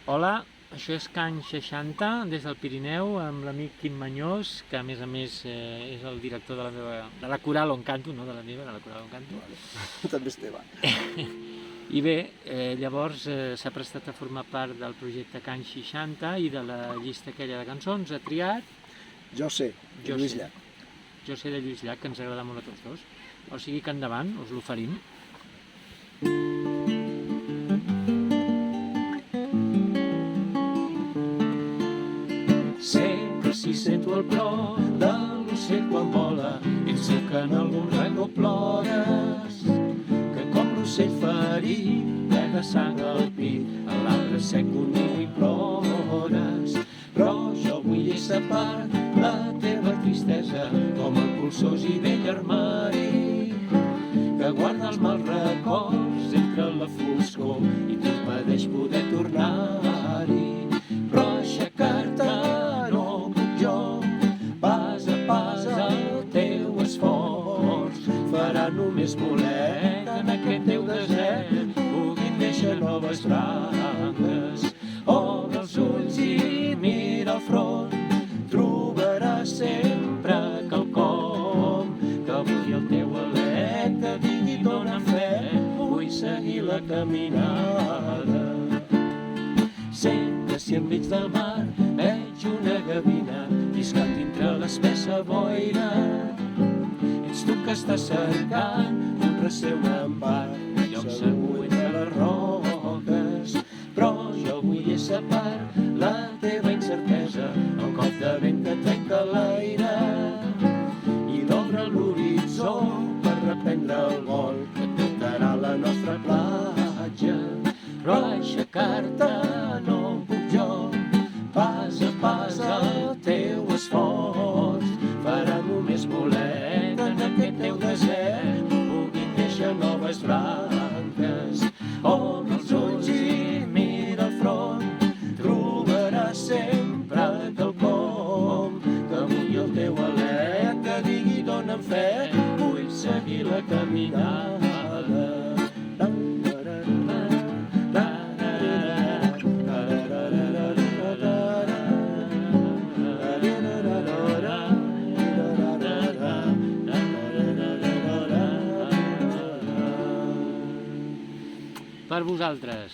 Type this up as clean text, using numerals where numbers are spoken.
Hola, això és Can 60 des del Pirineu amb l'amic Quim Mañós, que a més és el director de la coral on canto, no de la meva, de la coral on canto. També és teva. I bé, llavors s'ha prestat a formar part del projecte Can 60 i de la llista aquella de cançons ha triat Jo sé, Lluís Llach. Jo sé de Lluís Llach, que ens agrada molt a tots dos. O sigui que endavant, us l'oferim. Sé que si sento el plor de l'ocell quan vola, penso que en algun racó plores, que com l'ocell ferit pega sang al pit, a l'arbre sec un niu i plores. Però jo vull ésser part la teva tristesa, com el polsós i vell armari, que guarda els mals records entre la foscor i t'impedeix poder tornar-hi. Però aixecar-te no puc jo, pas a pas el teu esforç farà només voler que en aquest teu desert puguin néixer noves branques. Obre els ulls i mira al front, trobaràs sempre quelcom que avui el teu alè te digui dona fe, vull seguir la caminada. Sempre si enmig del mar veig una gavina lliscant dintre l'espessa boira. Ets tu que estàs cercant un resseure en part, lloc segur entre les roques. Però jo vull ésser part la teva incertesa, el cop de vent que trenca l'aire i l'obre l'horitzó per reprendre el vol que tocarà la nostra platja. Però aixecar-te no puc jo, pas a pas el teu esforç farà només voler que en aquest teu desert puguin néixer noves branques. Obre els ulls i mira al front, trobaràs sempre quelcom que avui el teu alè te digui dona'm fe, vull seguir la caminada. Per vosaltres.